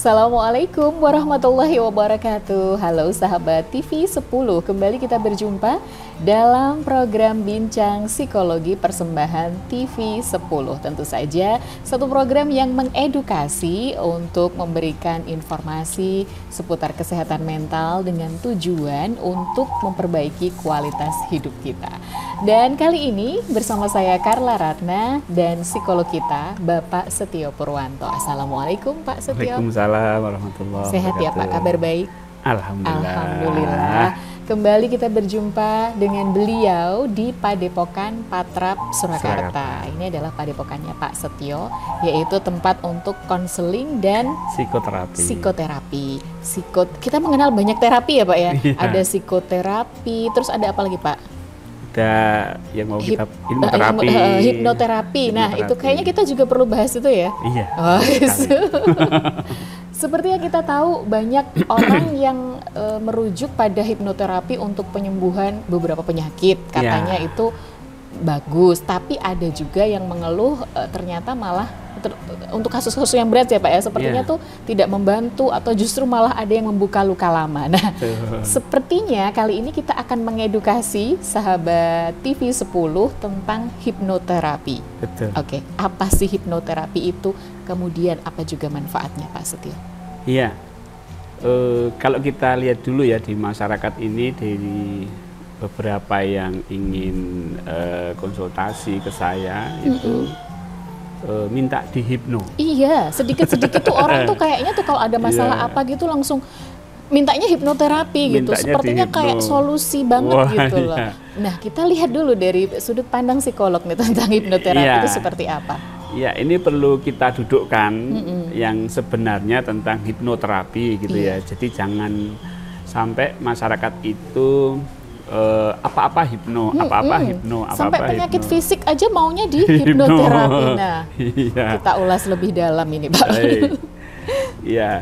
Assalamualaikum warahmatullahi wabarakatuh. Halo sahabat TV 10, kembali kita berjumpa dalam program Bincang Psikologi persembahan TV 10. Tentu saja satu program yang mengedukasi untuk memberikan informasi seputar kesehatan mental dengan tujuan untuk memperbaiki kualitas hidup kita. Dan kali ini bersama saya Carla Ratna dan psikolog kita Bapak Setio Purwanto. Assalamualaikum Pak Setio. Waalaikumsalam warahmatullahi wabarakatuh. Sehat ya Pak, kabar baik? Alhamdulillah. Alhamdulillah. Kembali kita berjumpa dengan beliau di Padepokan Patrap Surakarta. Ini adalah padepokannya Pak Setio, yaitu tempat untuk konseling dan psikoterapi. Kita mengenal banyak terapi ya Pak ya? Iya. Ada psikoterapi, terus ada apa lagi Pak? Ada yang mau kita hipnoterapi. Hipnoterapi. Nah, itu kayaknya kita juga perlu bahas itu ya. Iya. Oh, seperti yang kita tahu, banyak orang yang merujuk pada hipnoterapi untuk penyembuhan beberapa penyakit. Katanya itu bagus, tapi ada juga yang mengeluh ternyata malah untuk kasus-kasus yang berat ya Pak ya, sepertinya tuh tidak membantu atau justru malah ada yang membuka luka lama. Nah, sepertinya kali ini kita akan mengedukasi sahabat TV 10 tentang hipnoterapi. Betul. Oke, apa sih hipnoterapi itu? Kemudian apa juga manfaatnya Pak Setio? Iya. Kalau kita lihat dulu ya di masyarakat ini, dari beberapa yang ingin konsultasi ke saya itu minta dihipno. Iya, sedikit-sedikit tuh orang tuh kayaknya tuh kalau ada masalah apa gitu langsung mintanya hipnoterapi gitu. Sepertinya kayak solusi banget gitu loh. Nah, kita lihat dulu dari sudut pandang psikolog nih tentang hipnoterapi itu seperti apa. Ya, ini perlu kita dudukkan yang sebenarnya tentang hipnoterapi gitu ya. Jadi jangan sampai masyarakat itu apa-apa hipno, apa-apa hipno, apa-apa sampai penyakit hipno. Fisik aja maunya di hipnoterapi. Nah, kita ulas lebih dalam ini Pak. Iya,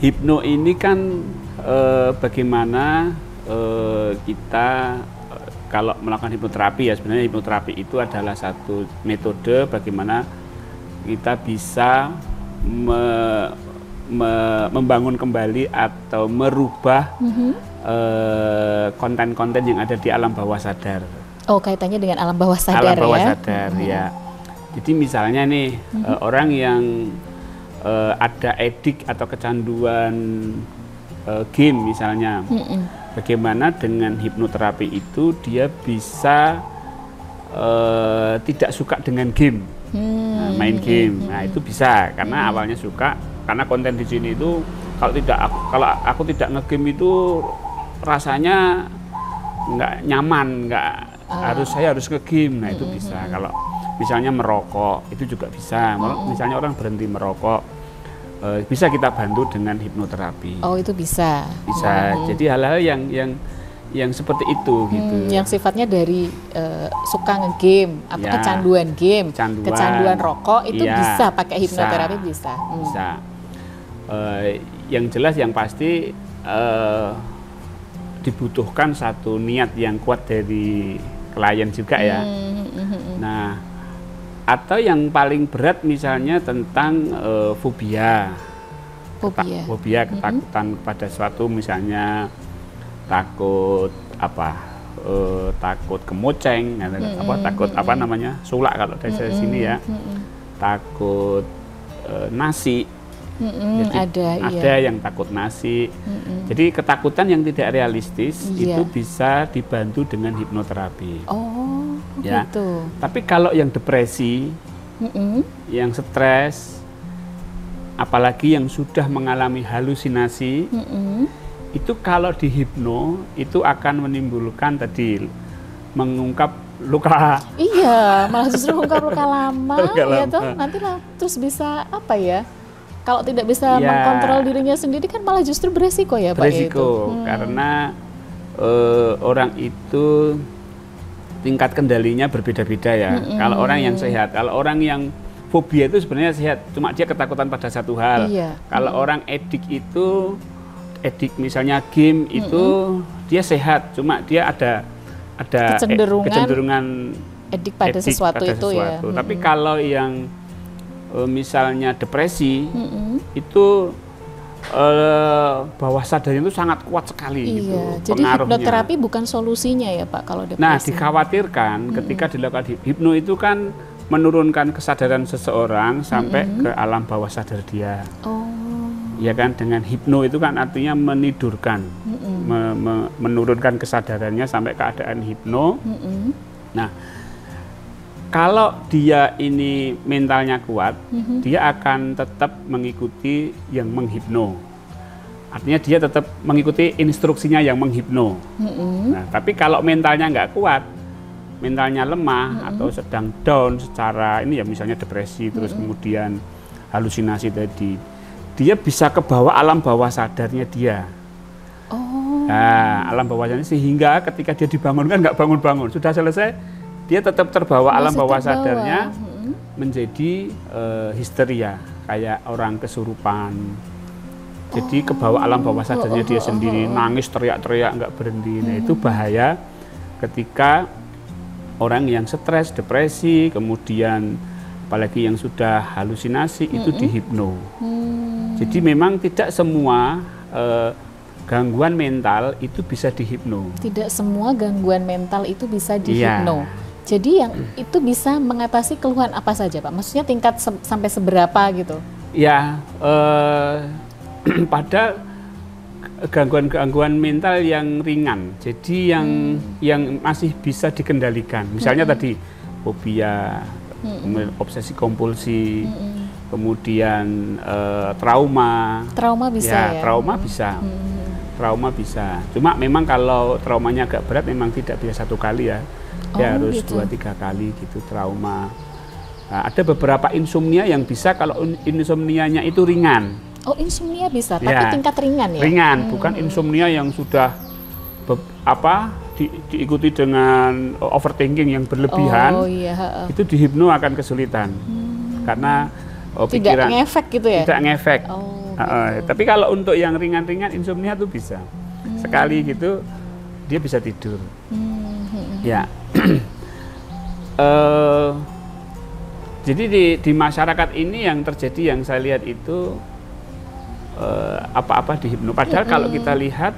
hipno ini kan bagaimana kita kalau melakukan hipnoterapi ya, sebenarnya hipnoterapi itu adalah satu metode bagaimana kita bisa membangun kembali atau merubah konten-konten yang ada di alam bawah sadar. Oh, kaitannya dengan alam bawah sadar ya? Alam bawah sadar ya. Jadi misalnya nih orang yang ada edik atau kecanduan game misalnya, bagaimana dengan hipnoterapi itu dia bisa tidak suka dengan game, main game. Nah itu bisa karena awalnya suka. Karena konten di sini itu kalau aku tidak ngegame itu rasanya nggak nyaman, saya harus ngegame. Nah itu bisa. Kalau misalnya merokok itu juga bisa. Misalnya orang berhenti merokok, bisa kita bantu dengan hipnoterapi. Oh itu bisa. Bisa. Jadi hal-hal yang seperti itu gitu. Yang sifatnya dari suka ngegame atau kecanduan game, kecanduan rokok itu bisa pakai hipnoterapi bisa. Bisa. Yang jelas yang pasti dibutuhkan satu niat yang kuat dari klien juga ya. Nah, atau yang paling berat misalnya tentang fobia, ketakutan kepada suatu, misalnya takut takut kemoceng, takut sulak kalau dari sini ya, takut nasi. Jadi ada yang takut nasi. Jadi ketakutan yang tidak realistis itu bisa dibantu dengan hipnoterapi. Oh, ya. Gitu. Tapi kalau yang depresi, yang stres, apalagi yang sudah mengalami halusinasi, itu kalau dihipno itu akan menimbulkan mengungkap luka. Iya, malah justru mengungkap luka lama. Ya toh, nanti terus bisa apa ya? Kalau tidak bisa mengkontrol dirinya sendiri kan malah justru beresiko ya Pak. Beresiko, karena orang itu tingkat kendalinya berbeda-beda ya. Kalau orang yang sehat, kalau orang yang fobia itu sebenarnya sehat, cuma dia ketakutan pada satu hal. Kalau orang edik misalnya game itu dia sehat, cuma dia ada kecenderungan edik pada sesuatu itu ya. Tapi kalau yang misalnya depresi, itu bawah sadarnya itu sangat kuat sekali gitu, jadi pengaruhnya. hipnoterapi bukan solusinya ya Pak kalau depresi. Nah, dikhawatirkan ketika dilakukan hipno itu kan menurunkan kesadaran seseorang sampai ke alam bawah sadar dia. Ya kan, dengan hipno itu kan artinya menidurkan, menurunkan kesadarannya sampai keadaan hipno. Nah, kalau dia ini mentalnya kuat, dia akan tetap mengikuti yang menghipno. Artinya dia tetap mengikuti instruksinya yang menghipno. Nah, tapi kalau mentalnya nggak kuat, mentalnya lemah atau sedang down secara ini ya, misalnya depresi, terus kemudian halusinasi tadi, dia bisa ke bawah alam bawah sadarnya dia. Nah, alam bawah sadarnya, sehingga ketika dia dibangunkan nggak bangun-bangun, sudah selesai, dia tetap terbawa alam bawah sadarnya menjadi histeria, kayak orang kesurupan. Jadi ke bawah alam bawah sadarnya dia sendiri, nangis teriak-teriak nggak berhenti. Nah, itu bahaya ketika orang yang stres, depresi, kemudian apalagi yang sudah halusinasi itu dihipno. Jadi memang tidak semua gangguan mental itu bisa dihipno. Tidak semua gangguan mental itu bisa dihipno. Jadi yang itu bisa mengatasi keluhan apa saja Pak? Maksudnya tingkat sampai seberapa gitu? Ya, pada gangguan-gangguan mental yang ringan. Jadi yang masih bisa dikendalikan. Misalnya tadi fobia, obsesi kompulsi, kemudian trauma. Trauma bisa ya? Trauma bisa. Trauma bisa. Cuma memang kalau traumanya agak berat memang tidak bisa 1 kali ya. Dia harus gitu. 2-3 kali gitu trauma. Nah, ada beberapa insomnia yang bisa kalau insomnianya itu ringan. Oh, insomnia bisa, tapi tingkat ringan ya? Ringan, bukan insomnia yang sudah diikuti dengan overthinking yang berlebihan. Itu dihipno akan kesulitan. Karena pikiran tidak ngefek gitu ya? Tidak ngefek. Tapi kalau untuk yang ringan-ringan insomnia itu bisa. Sekali gitu dia bisa tidur. Ya. Jadi di masyarakat ini yang terjadi, yang saya lihat itu apa-apa dihipno. Padahal kalau kita lihat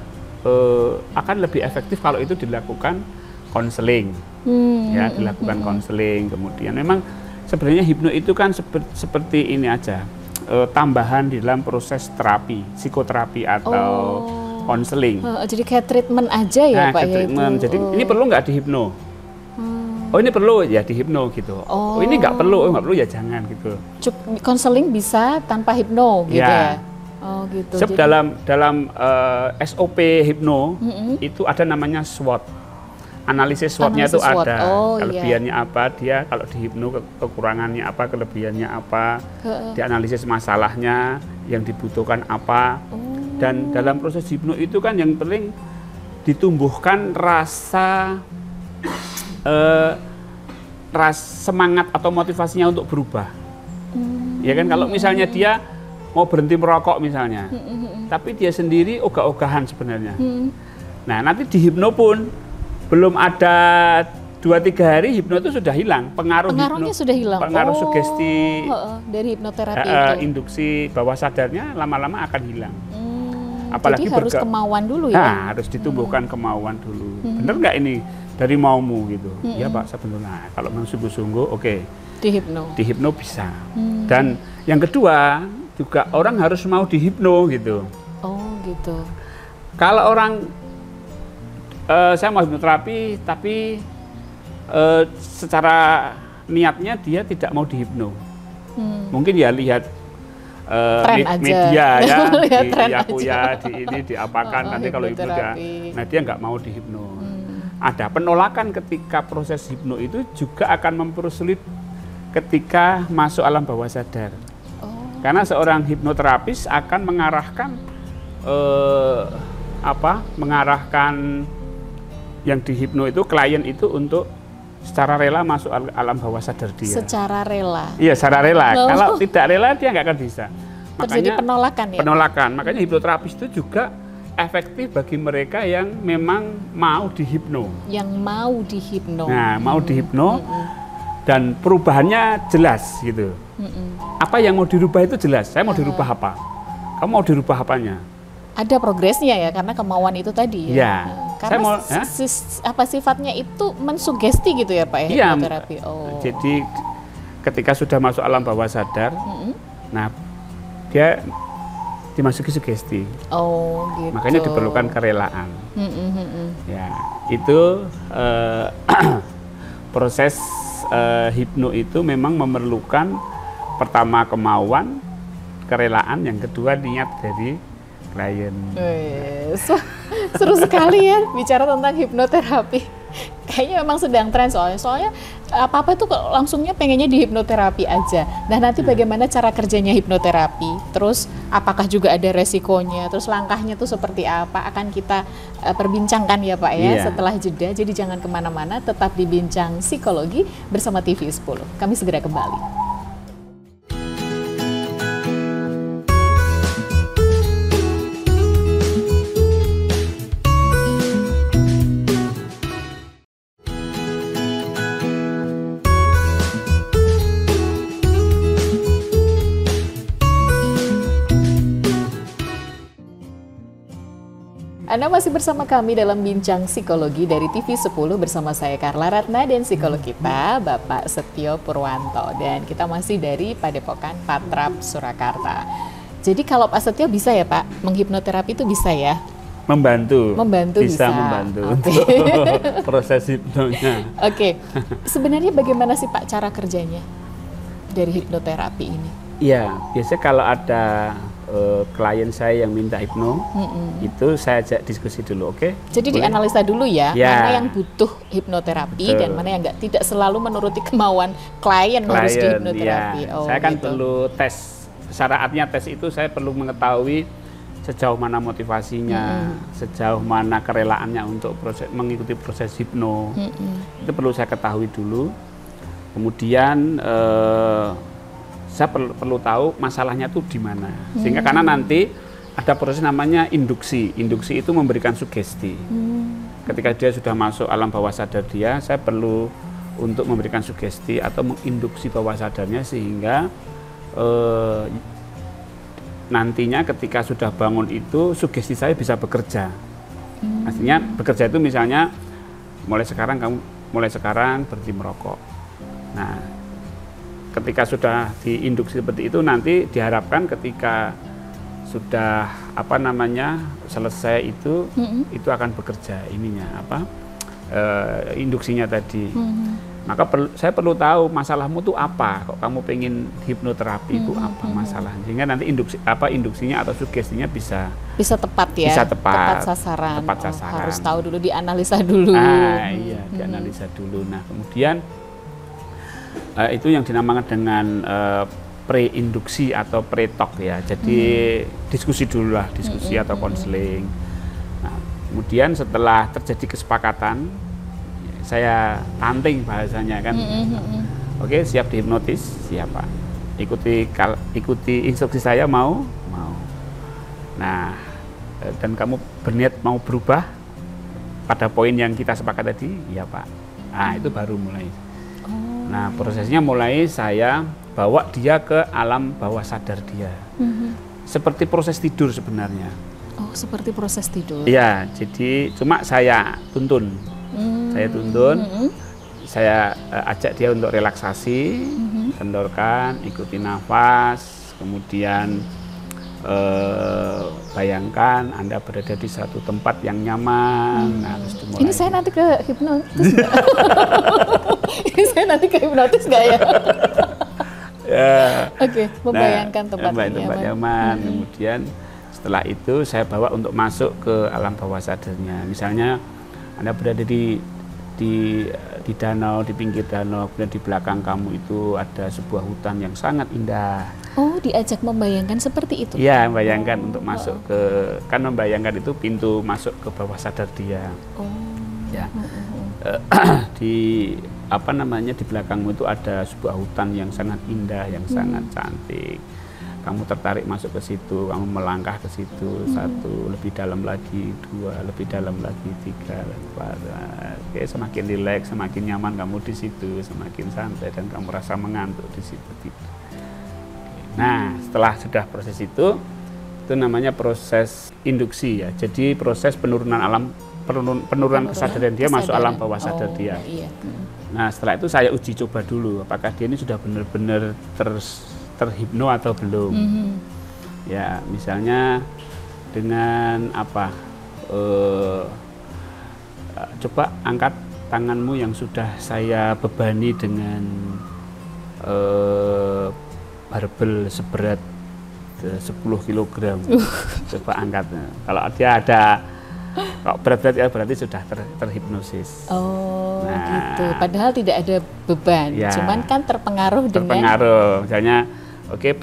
akan lebih efektif kalau itu dilakukan konseling. Ya, dilakukan konseling. Kemudian memang sebenarnya hipno itu kan seperti ini aja, tambahan di dalam proses terapi, psikoterapi atau konseling. Jadi kayak treatment aja ya Pak ya? Treatment. Jadi ini perlu nggak dihipno? Oh ini perlu ya dihipno gitu. Oh ini nggak perlu ya jangan gitu. Konseling bisa tanpa hipno gitu ya? Oh gitu. Dalam SOP hipno itu ada namanya SWOT. Analisis SWOT-nya itu ada. Kelebihannya apa dia, kalau dihipno kekurangannya apa, kelebihannya apa, dianalisis masalahnya, yang dibutuhkan apa. Dan dalam proses hipno itu kan yang paling ditumbuhkan rasa semangat atau motivasinya untuk berubah. Ya kan, kalau misalnya dia mau berhenti merokok misalnya, tapi dia sendiri ogah-ogahan sebenarnya. Nah, nanti di hipno pun belum ada 2-3 hari hipno itu sudah hilang, pengaruhnya sudah hilang. Pengaruh sugesti dari hipnoterapi itu. Induksi bawah sadarnya lama-lama akan hilang. Apalagi jadi harus kemauan dulu ya? Nah, harus ditumbuhkan kemauan dulu. Bener nggak ini dari maumu gitu? Ya Pak, sebenarnya kalau memang sungguh-sungguh oke. Dihipno bisa. Dan yang kedua juga orang harus mau dihipno gitu. Oh gitu. Kalau orang saya mau hipnoterapi tapi secara niatnya dia tidak mau dihipno. Mungkin ya lihat media ya, di ini diapakan nanti kalau hipno dia, nah dia nggak mau dihipno. Ada penolakan ketika proses hipno itu juga akan mempersulit ketika masuk alam bawah sadar. Karena seorang hipnoterapis akan mengarahkan yang dihipno itu, klien itu untuk secara rela masuk alam bawah sadar dia. Secara rela? Iya, secara rela. Kalau tidak rela dia nggak akan bisa. Terjadi penolakan ya? Penolakan. Makanya hipnoterapis itu juga efektif bagi mereka yang memang mau dihipno. Yang mau dihipno. Nah, mau dihipno dan perubahannya jelas gitu. Apa yang mau dirubah itu jelas. Saya mau dirubah apa? Kamu mau dirubah apanya? Ada progresnya ya, karena kemauan itu tadi ya. Ya. Karena apa sifatnya itu mensugesti gitu ya Pak ya, iya, hipnoterapi. Jadi ketika sudah masuk alam bawah sadar, nah dia dimasuki sugesti. Gitu. Makanya diperlukan kerelaan. Ya, itu proses hipno itu memang memerlukan pertama kemauan, kerelaan, yang kedua niat dari klien. Seru sekali ya bicara tentang hipnoterapi. Kayaknya memang sedang tren soalnya apa-apa itu langsungnya pengennya di hipnoterapi aja. Nah nanti bagaimana cara kerjanya hipnoterapi, terus apakah juga ada resikonya, terus langkahnya tuh seperti apa, akan kita perbincangkan ya Pak ya setelah jeda. Jadi jangan kemana-mana, tetap di Bincang Psikologi bersama TV 10. Kami segera kembali. Anda masih bersama kami dalam Bincang Psikologi dari TV 10 bersama saya Carla Ratna dan psikolog kita Bapak Setio Purwanto, dan kita masih dari Padepokan Patrap Surakarta. Jadi kalau Pak Setio bisa ya Pak, menghipnoterapi itu bisa ya? Membantu bisa membantu untuk proses hipnonya. Sebenarnya bagaimana sih Pak cara kerjanya dari hipnoterapi ini? Iya, biasanya kalau ada klien saya yang minta hipno, itu saya ajak diskusi dulu, oke? Jadi dianalisa dulu ya, mana yang butuh hipnoterapi dan mana yang enggak, tidak selalu menuruti kemauan klien harus di hipnoterapi. Saya kan perlu tes, syaratnya tes itu saya perlu mengetahui sejauh mana motivasinya, sejauh mana kerelaannya untuk mengikuti proses hipno. Itu perlu saya ketahui dulu. Kemudian saya perlu tahu masalahnya tuh di mana, sehingga karena nanti ada proses namanya induksi. Induksi itu memberikan sugesti. Ketika dia sudah masuk alam bawah sadar dia, saya perlu untuk memberikan sugesti atau menginduksi bawah sadarnya sehingga nantinya ketika sudah bangun itu sugesti saya bisa bekerja. Artinya bekerja itu misalnya mulai sekarang berhenti merokok. Nah, ketika sudah diinduksi seperti itu, nanti diharapkan ketika sudah selesai itu akan bekerja induksinya tadi. Maka saya perlu tahu masalahmu itu apa, kok kamu pengen hipnoterapi itu apa masalahnya, sehingga nanti induksinya atau sugestinya bisa tepat ya, tepat sasaran. Harus tahu dulu, dianalisa dulu. Iya, dianalisa dulu. Nah kemudian itu yang dinamakan dengan pre-induksi atau pre-talk ya. Jadi diskusi dulu lah, atau konseling. Nah, kemudian setelah terjadi kesepakatan, saya tanting bahasanya kan. Oke, siap dihipnotis, siapa? Ikuti instruksi saya, mau. Nah, dan kamu berniat mau berubah pada poin yang kita sepakat tadi, iya Pak. Nah, itu baru mulai. Nah, prosesnya mulai saya bawa dia ke alam bawah sadar dia. Seperti proses tidur sebenarnya. Oh, seperti proses tidur. Iya, jadi cuma saya tuntun. Saya ajak dia untuk relaksasi, kendorkan, ikuti nafas, kemudian bayangkan Anda berada di satu tempat yang nyaman. Nah, terus dimulai. Ini saya nanti ke hipnotis nggak? Ini saya nanti ke hipnotis nggak ya? Oke, membayangkan tempat nyaman. Kemudian setelah itu saya bawa untuk masuk ke alam bawah sadarnya. Misalnya Anda berada di danau, di pinggir danau, kemudian di belakang kamu itu ada sebuah hutan yang sangat indah. Oh, diajak membayangkan seperti itu? Iya, membayangkan untuk masuk ke, kan membayangkan itu pintu masuk ke bawah sadar dia. Ya. Di belakangmu itu ada sebuah hutan yang sangat indah, yang sangat cantik. Kamu tertarik masuk ke situ, kamu melangkah ke situ, satu, lebih dalam lagi, dua, lebih dalam lagi, tiga, empat. Oke, semakin rileks, semakin nyaman kamu di situ, semakin santai dan kamu rasa mengantuk di situ. Nah, setelah sudah proses itu namanya proses induksi ya. Jadi proses penurunan penurunan kesadaran dia masuk alam bawah sadar dia. Iya. Nah, setelah itu saya uji coba dulu apakah dia ini sudah benar-benar terhipno atau belum. Ya, misalnya dengan apa? Coba angkat tanganmu yang sudah saya bebani dengan barbel seberat 10 kg. Coba angkat. Kalau dia ada kok berat-berat ya berarti sudah terhipnosis. Oh, gitu. Padahal tidak ada beban, ya, cuman kan terpengaruh. Misalnya, oke,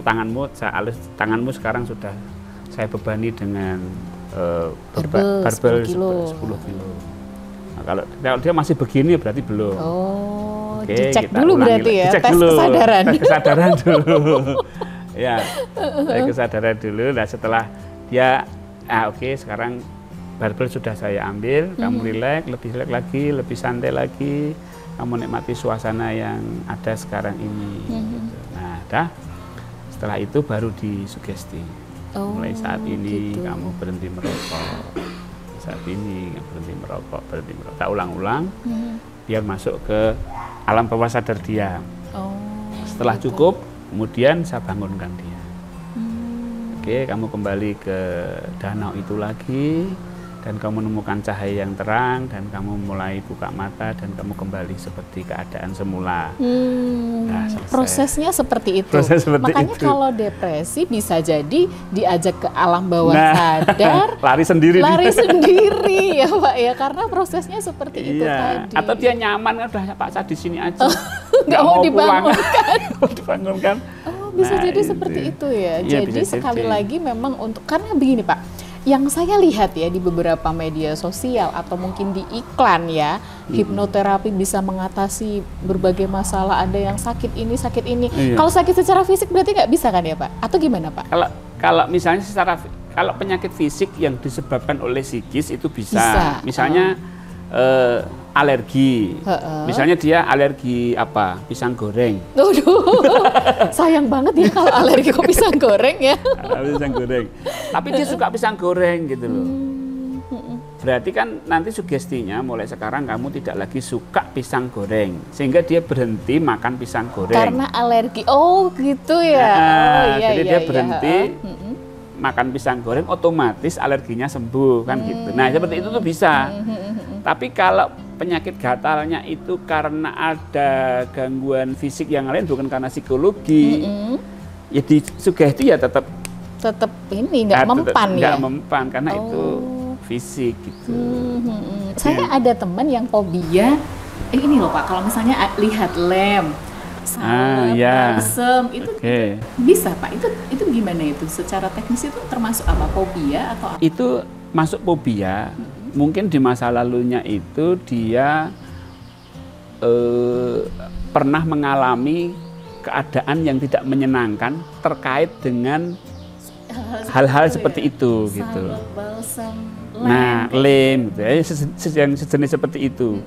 tanganmu sekarang sudah saya bebani dengan barbel 10 kilo. Nah, kalau dia masih begini berarti belum. Oh, oke, dicek dulu berarti ya, tes kesadaran. Tes kesadaran dulu. Ya, tes kesadaran dulu. Nah, setelah dia, oke, sekarang barbel sudah saya ambil, kamu rileks, lebih rileks lagi, lebih santai lagi, kamu nikmati suasana yang ada sekarang ini. Gitu. Nah, setelah itu baru disugesti. Mulai saat ini kamu berhenti merokok. Saat ini kamu berhenti merokok. Tak ulang-ulang, biar masuk ke alam bawah sadar dia. Setelah cukup, kemudian saya bangunkan dia. Oke, kamu kembali ke danau itu lagi, dan kamu menemukan cahaya yang terang, dan kamu mulai buka mata, dan kamu kembali seperti keadaan semula. Nah, prosesnya seperti itu. Makanya kalau depresi bisa jadi diajak ke alam bawah sadar, lari sendiri ya Pak ya, karena prosesnya seperti itu tadi. Atau dia nyaman, udah Pak, saya di sini aja, nggak mau dibangunkan. dibangunkan. Bisa jadi seperti itu ya. Jadi sekali lagi memang karena begini Pak, yang saya lihat ya di beberapa media sosial atau mungkin di iklan ya, hipnoterapi bisa mengatasi berbagai masalah, ada yang sakit ini. Kalau sakit secara fisik berarti nggak bisa kan ya Pak? Atau gimana Pak? Kalau misalnya kalau penyakit fisik yang disebabkan oleh psikis itu bisa. Misalnya alergi. Misalnya dia alergi apa? Pisang goreng. Sayang banget ya kalau alergi kok pisang goreng ya. Pisang goreng. Tapi dia suka pisang goreng gitu loh. Berarti kan nanti sugestinya mulai sekarang kamu tidak lagi suka pisang goreng, sehingga dia berhenti makan pisang goreng. Karena alergi. Oh, gitu ya. Jadi dia berhenti makan pisang goreng, otomatis alerginya sembuh kan gitu. Nah, seperti itu tuh bisa. Tapi kalau penyakit gatalnya itu karena ada gangguan fisik yang lain, bukan karena psikologi, ya disugesti ya tetap ini nggak mempan ya. Nggak mempan karena itu fisik gitu. Saya ada teman yang fobia. Ini loh Pak, kalau misalnya lihat lem, balsem itu bisa Pak. Itu gimana itu? Secara teknis itu termasuk apa? Fobia atau apa? Itu masuk fobia. Mungkin di masa lalunya itu dia pernah mengalami keadaan yang tidak menyenangkan terkait dengan hal-hal seperti itu gitu. Balsam, lem gitu ya, yang sejenis seperti itu.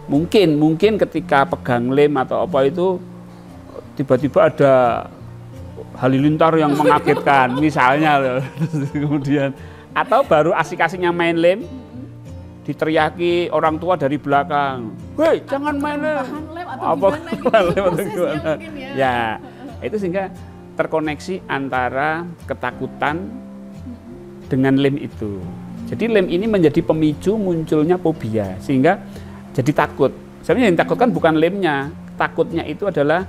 Mungkin ketika pegang lem atau apa itu tiba-tiba ada halilintar yang mengagetkan misalnya, kemudian atau baru asik-asiknya main lem, diteriaki orang tua dari belakang, "Hei, jangan main lem." Gimana? Ya, itu sehingga terkoneksi antara ketakutan dengan lem itu. Jadi lem ini menjadi pemicu munculnya fobia, sehingga jadi takut. Sebenarnya yang ditakutkan bukan lemnya, takutnya itu adalah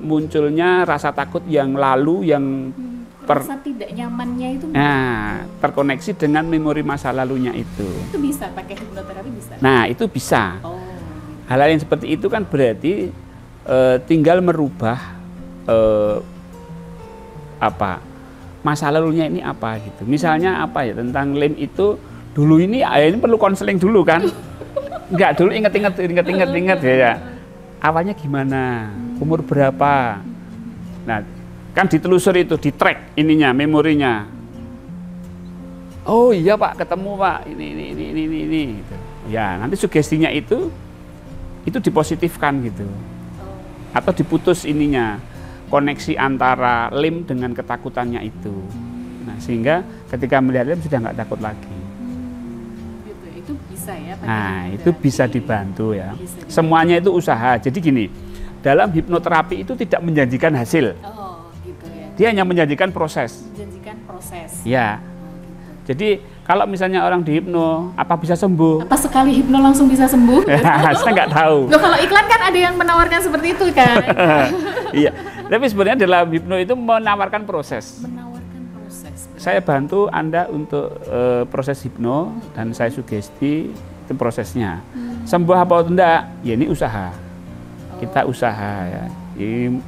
munculnya rasa takut yang lalu yang rasa tidak nyamannya itu. Nah, terkoneksi dengan memori masa lalunya itu. Itu bisa pakai hipnoterapi bisa. Nah, itu bisa. Hal-hal yang seperti itu kan berarti tinggal merubah masa lalunya ini apa gitu. Misalnya apa ya, tentang lem itu dulu ini perlu konseling dulu kan. Enggak, dulu ingat ya. Awalnya gimana? Umur berapa? Nah, kan ditelusuri itu, di-track ininya, memorinya. Oh iya Pak, ketemu Pak, ini. Gitu. Ya, nanti sugestinya itu dipositifkan gitu. Atau diputus ininya. koneksi antara lem dengan ketakutannya itu. Nah, sehingga ketika melihat lem sudah nggak takut lagi. Gitu, itu bisa ya? Nah, itu bisa dibantu ya. Semuanya itu usaha. Jadi gini, dalam hipnoterapi itu tidak menjanjikan hasil. Oh, gitu ya. Dia hanya menjanjikan proses. Menjanjikan proses. Ya. Jadi kalau misalnya orang dihipno, apa bisa sembuh? Apa sekali hipno langsung bisa sembuh? Saya nggak tahu. Loh, kalau iklan kan ada yang menawarkan seperti itu kan? Iya. Tapi sebenarnya dalam hipno itu menawarkan proses. Menawarkan proses. Saya bantu Anda untuk proses hipno dan saya sugesti itu prosesnya. Sembuh apa enggak? Ya ini usaha. Kita usaha ya. Ini,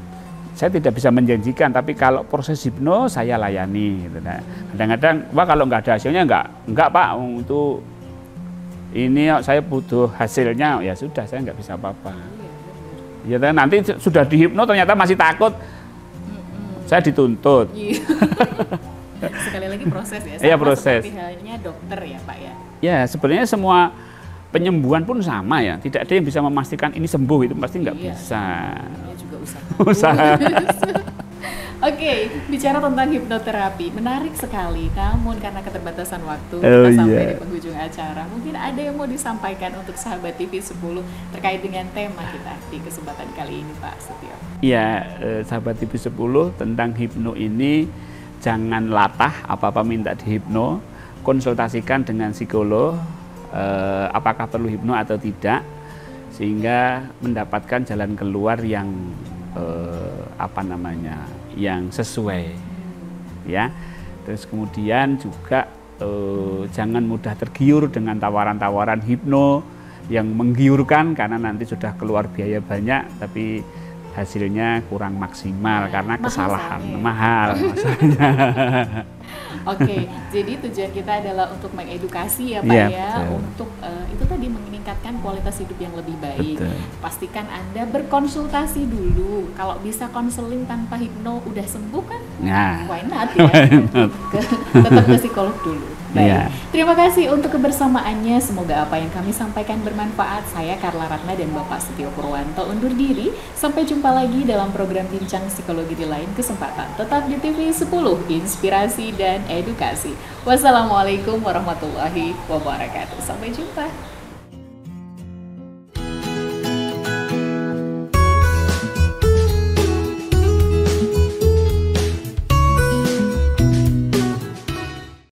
saya tidak bisa menjanjikan, tapi kalau proses hipno saya layani. Gitu. Nah, kadang-kadang, wah kalau nggak ada hasilnya enggak Pak, itu ini saya butuh hasilnya, ya sudah saya nggak bisa apa-apa. Ya nanti sudah dihipno ternyata masih takut, saya dituntut. Sekali lagi proses ya. Iya, proses. Seperti halnya dokter ya Pak ya. Ya sebenarnya semua penyembuhan pun sama ya, tidak ada yang bisa memastikan ini sembuh, itu pasti nggak bisa. Ini juga usaha. Usaha. Oke, bicara tentang hipnoterapi, menarik sekali. Namun karena keterbatasan waktu, kita sampai di penghujung acara. Mungkin ada yang mau disampaikan untuk sahabat TV 10 terkait dengan tema kita di kesempatan kali ini, Pak Setio. Iya, sahabat TV 10 tentang hipno ini jangan latah apa-apa minta dihipno, konsultasikan dengan psikolog. Apakah perlu hipno atau tidak, sehingga mendapatkan jalan keluar yang yang sesuai ya. Terus kemudian juga jangan mudah tergiur dengan tawaran-tawaran hipno yang menggiurkan, karena nanti sudah keluar biaya banyak tapi hasilnya kurang maksimal karena kesalahan mahal masalahnya. Oke, jadi tujuan kita adalah untuk mengedukasi ya Pak betul. untuk itu tadi meningkatkan kualitas hidup yang lebih baik. Betul. Pastikan Anda berkonsultasi dulu. Kalau bisa konseling tanpa hipno udah sembuh kan? Nah, why not ya? Tetap ke psikolog dulu. Baik. Yeah. Terima kasih untuk kebersamaannya. Semoga apa yang kami sampaikan bermanfaat. Saya Carla Ratna dan Bapak Setio Purwanto undur diri. Sampai jumpa lagi dalam program Bincang Psikologi di lain kesempatan. Tetap di TV 10, inspirasi dan edukasi. Wassalamualaikum warahmatullahi wabarakatuh. Sampai jumpa.